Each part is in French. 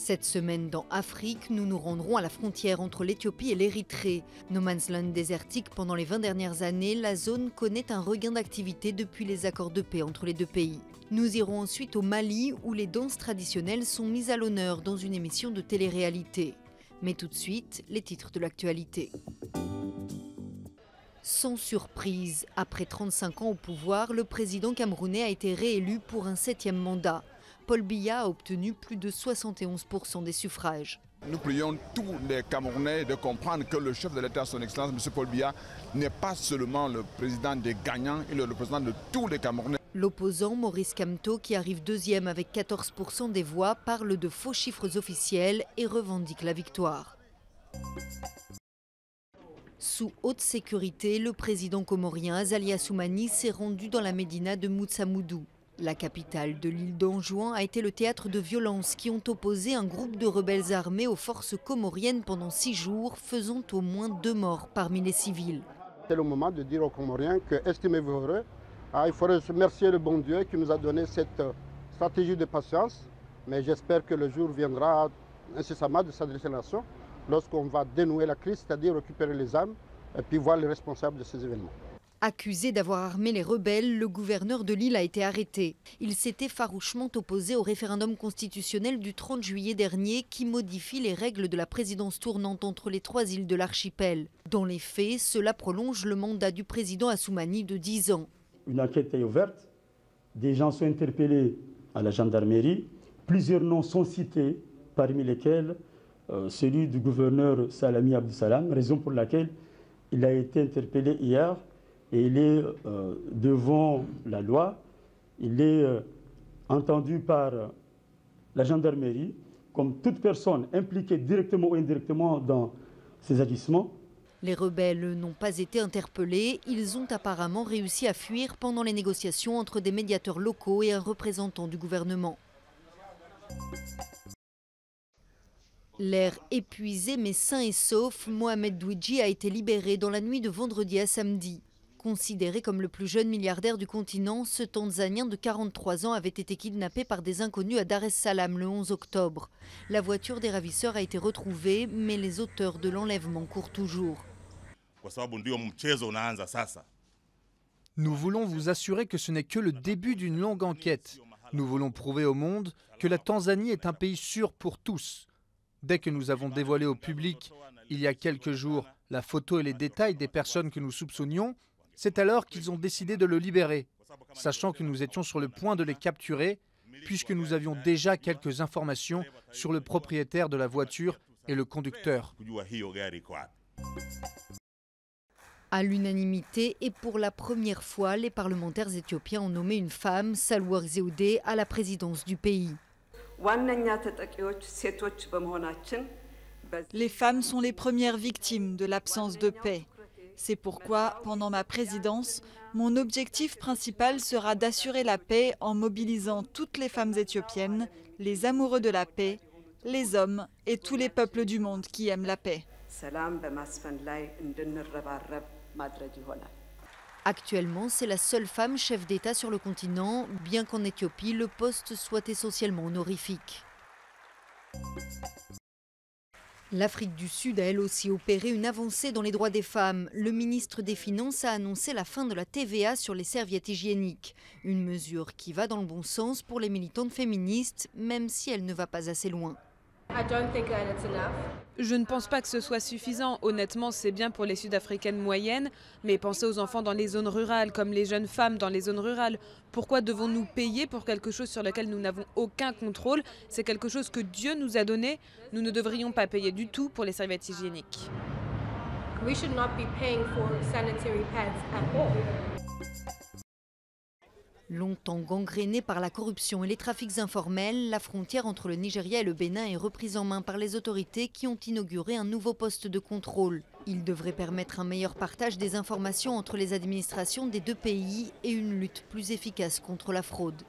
Cette semaine dans Afrique, nous nous rendrons à la frontière entre l'Éthiopie et l'Érythrée. No Man's Land désertique pendant les 20 dernières années, la zone connaît un regain d'activité depuis les accords de paix entre les deux pays. Nous irons ensuite au Mali où les danses traditionnelles sont mises à l'honneur dans une émission de télé-réalité. Mais tout de suite, les titres de l'actualité. Sans surprise, après 35 ans au pouvoir, le président camerounais a été réélu pour un 7e mandat. Paul Biya a obtenu plus de 71% des suffrages. Nous prions tous les Camerounais de comprendre que le chef de l'État, son Excellence, M. Paul Biya, n'est pas seulement le président des gagnants, il est le président de tous les Camerounais. L'opposant Maurice Kamto, qui arrive deuxième avec 14% des voix, parle de faux chiffres officiels et revendique la victoire. Sous haute sécurité, le président comorien Azali Assoumani s'est rendu dans la médina de Moutsamoudou. La capitale de l'île d'Anjouan a été le théâtre de violences qui ont opposé un groupe de rebelles armés aux forces comoriennes pendant 6 jours, faisant au moins 2 morts parmi les civils. C'est le moment de dire aux Comoriens que estimez-vous heureux. Il faut remercier le bon Dieu qui nous a donné cette stratégie de patience. Mais j'espère que le jour viendra incessamment de s'adresser à la nation lorsqu'on va dénouer la crise, c'est-à-dire récupérer les armes et puis voir les responsables de ces événements. Accusé d'avoir armé les rebelles, le gouverneur de l'île a été arrêté. Il s'était farouchement opposé au référendum constitutionnel du 30 juillet dernier qui modifie les règles de la présidence tournante entre les 3 îles de l'archipel. Dans les faits, cela prolonge le mandat du président Assoumani de 10 ans. Une enquête est ouverte, des gens sont interpellés à la gendarmerie, plusieurs noms sont cités, parmi lesquels celui du gouverneur Salami Abdou-Salam, raison pour laquelle il a été interpellé hier. Et il est devant la loi, il est entendu par la gendarmerie comme toute personne impliquée directement ou indirectement dans ces agissements. Les rebelles n'ont pas été interpellés, ils ont apparemment réussi à fuir pendant les négociations entre des médiateurs locaux et un représentant du gouvernement. L'air épuisé mais sain et sauf, Mohamed Douidji a été libéré dans la nuit de vendredi à samedi. Considéré comme le plus jeune milliardaire du continent, ce Tanzanien de 43 ans avait été kidnappé par des inconnus à Dar es Salaam le 11 octobre. La voiture des ravisseurs a été retrouvée, mais les auteurs de l'enlèvement courent toujours. Nous voulons vous assurer que ce n'est que le début d'une longue enquête. Nous voulons prouver au monde que la Tanzanie est un pays sûr pour tous. Dès que nous avons dévoilé au public, il y a quelques jours, la photo et les détails des personnes que nous soupçonnions, c'est alors qu'ils ont décidé de le libérer, sachant que nous étions sur le point de les capturer, puisque nous avions déjà quelques informations sur le propriétaire de la voiture et le conducteur. À l'unanimité et pour la première fois, les parlementaires éthiopiens ont nommé une femme, Sahle-Work Zewde, à la présidence du pays. Les femmes sont les premières victimes de l'absence de paix. C'est pourquoi, pendant ma présidence, mon objectif principal sera d'assurer la paix en mobilisant toutes les femmes éthiopiennes, les amoureux de la paix, les hommes et tous les peuples du monde qui aiment la paix. Actuellement, c'est la seule femme chef d'État sur le continent, bien qu'en Éthiopie, le poste soit essentiellement honorifique. L'Afrique du Sud a elle aussi opéré une avancée dans les droits des femmes. Le ministre des Finances a annoncé la fin de la TVA sur les serviettes hygiéniques. Une mesure qui va dans le bon sens pour les militantes féministes, même si elle ne va pas assez loin. Je ne pense pas que ce soit suffisant. Honnêtement, c'est bien pour les Sud-Africaines moyennes, mais pensez aux enfants dans les zones rurales, comme les jeunes femmes dans les zones rurales. Pourquoi devons-nous payer pour quelque chose sur lequel nous n'avons aucun contrôle? C'est quelque chose que Dieu nous a donné. Nous ne devrions pas payer du tout pour les serviettes hygiéniques. Longtemps gangrénée par la corruption et les trafics informels, la frontière entre le Nigeria et le Bénin est reprise en main par les autorités qui ont inauguré un nouveau poste de contrôle. Il devrait permettre un meilleur partage des informations entre les administrations des deux pays et une lutte plus efficace contre la fraude.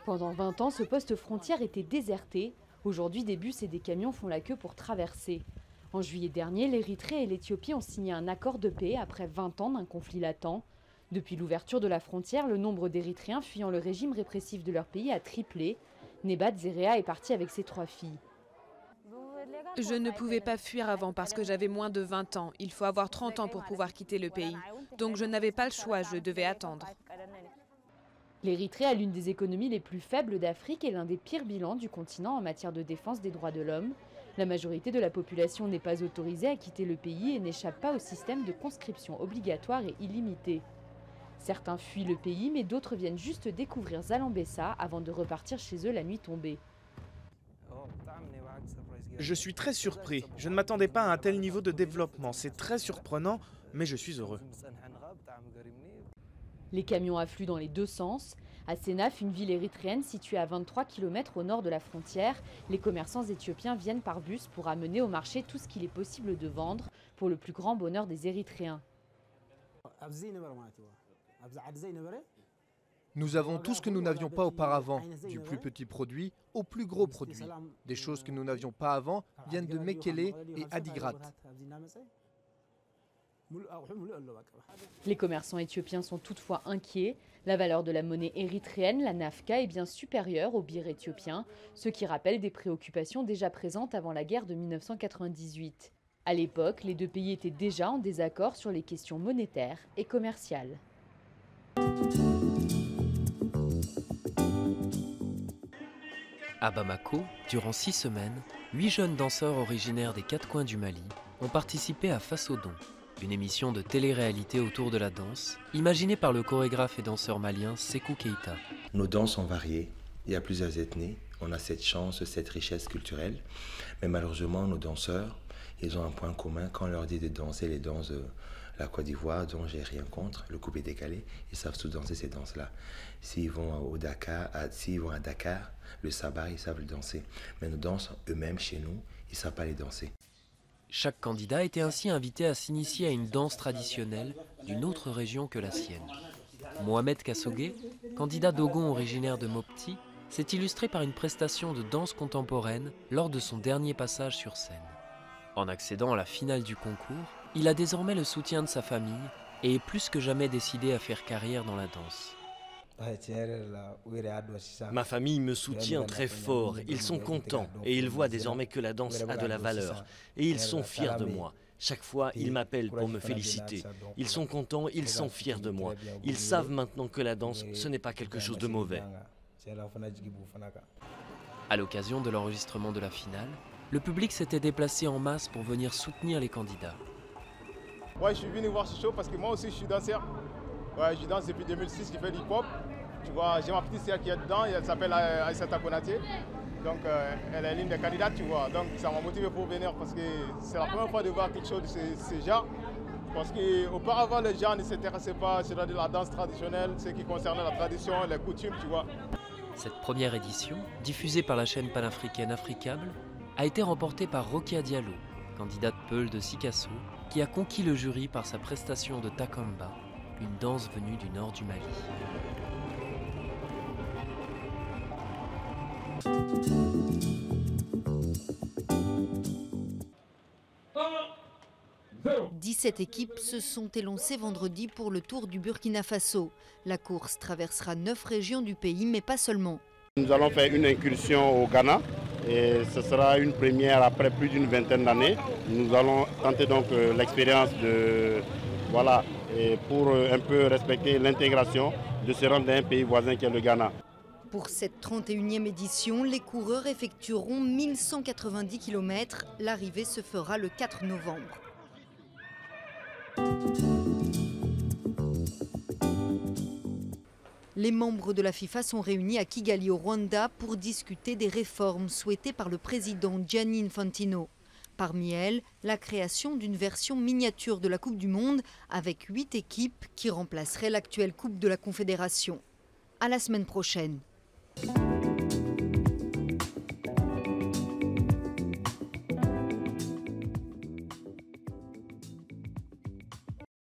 Pendant 20 ans, ce poste frontière était déserté. Aujourd'hui, des bus et des camions font la queue pour traverser. En juillet dernier, l'Érythrée et l'Éthiopie ont signé un accord de paix après 20 ans d'un conflit latent. Depuis l'ouverture de la frontière, le nombre d'Érythréens fuyant le régime répressif de leur pays a triplé. Nebat Zerea est parti avec ses 3 filles. Je ne pouvais pas fuir avant parce que j'avais moins de 20 ans. Il faut avoir 30 ans pour pouvoir quitter le pays. Donc je n'avais pas le choix, je devais attendre. L'Érythrée a l'une des économies les plus faibles d'Afrique et l'un des pires bilans du continent en matière de défense des droits de l'homme. La majorité de la population n'est pas autorisée à quitter le pays et n'échappe pas au système de conscription obligatoire et illimitée. Certains fuient le pays, mais d'autres viennent juste découvrir Zalambessa avant de repartir chez eux la nuit tombée. Je suis très surpris. Je ne m'attendais pas à un tel niveau de développement. C'est très surprenant, mais je suis heureux. Les camions affluent dans les deux sens. À Senaf, une ville érythréenne située à 23 km au nord de la frontière, les commerçants éthiopiens viennent par bus pour amener au marché tout ce qu'il est possible de vendre pour le plus grand bonheur des Érythréens. Nous avons tout ce que nous n'avions pas auparavant, du plus petit produit au plus gros produit. Des choses que nous n'avions pas avant viennent de Mekele et Adigrat. Les commerçants éthiopiens sont toutefois inquiets. La valeur de la monnaie érythréenne, la nafka, est bien supérieure au birr éthiopien, ce qui rappelle des préoccupations déjà présentes avant la guerre de 1998. À l'époque, les deux pays étaient déjà en désaccord sur les questions monétaires et commerciales. À Bamako, durant 6 semaines, 8 jeunes danseurs originaires des 4 coins du Mali ont participé à Face au Don, une émission de télé-réalité autour de la danse, imaginée par le chorégraphe et danseur malien Sékou Keïta. Nos danses sont variées, il y a plusieurs ethnies, on a cette chance, cette richesse culturelle, mais malheureusement nos danseurs, ils ont un point commun, quand on leur dit de danser les danses de la Côte d'Ivoire, dont j'ai rien contre, le coupé décalé, ils savent tous danser ces danses-là. S'ils vont à Dakar, le sabah, ils savent le danser. Mais nos danses, eux-mêmes, chez nous, ils ne savent pas les danser. Chaque candidat était ainsi invité à s'initier à une danse traditionnelle d'une autre région que la sienne. Mohamed Kassogué, candidat dogon originaire de Mopti, s'est illustré par une prestation de danse contemporaine lors de son dernier passage sur scène. En accédant à la finale du concours, il a désormais le soutien de sa famille et est plus que jamais décidé à faire carrière dans la danse. Ma famille me soutient très fort, ils sont contents et ils voient désormais que la danse a de la valeur et ils sont fiers de moi. Chaque fois, ils m'appellent pour me féliciter. Ils sont contents, ils sont fiers de moi. Ils savent maintenant que la danse, ce n'est pas quelque chose de mauvais. À l'occasion de l'enregistrement de la finale, le public s'était déplacé en masse pour venir soutenir les candidats. Ouais, je suis venu voir ce show parce que moi aussi je suis danseur. Ouais, je danse depuis 2006, je fais du hip-hop. Tu vois, j'ai ma petite sœur qui est dedans, elle s'appelle Aïssata Konaté. Donc elle est l'une des candidates, tu vois. Donc ça m'a motivé pour venir parce que c'est la première fois de voir quelque chose de ce genre. Parce qu'auparavant les gens ne s'intéressaient pas sur la danse traditionnelle, ce qui concernait la tradition, les coutumes, tu vois. Cette première édition, diffusée par la chaîne panafricaine Africable, a été remportée par Rokia Diallo, candidate Peul de Sikasso, qui a conquis le jury par sa prestation de Takamba, une danse venue du nord du Mali. « 17 équipes se sont élancées vendredi pour le Tour du Burkina Faso. La course traversera 9 régions du pays, mais pas seulement. Nous allons faire une incursion au Ghana et ce sera une première après plus d'une vingtaine d'années. Nous allons tenter donc l'expérience pour un peu respecter l'intégration de se rendre dans un pays voisin qui est le Ghana. Pour cette 31e édition, les coureurs effectueront 1190 km. L'arrivée se fera le 4 novembre. Les membres de la FIFA sont réunis à Kigali au Rwanda pour discuter des réformes souhaitées par le président Gianni Infantino. Parmi elles, la création d'une version miniature de la Coupe du Monde avec 8 équipes qui remplaceraient l'actuelle Coupe de la Confédération. À la semaine prochaine.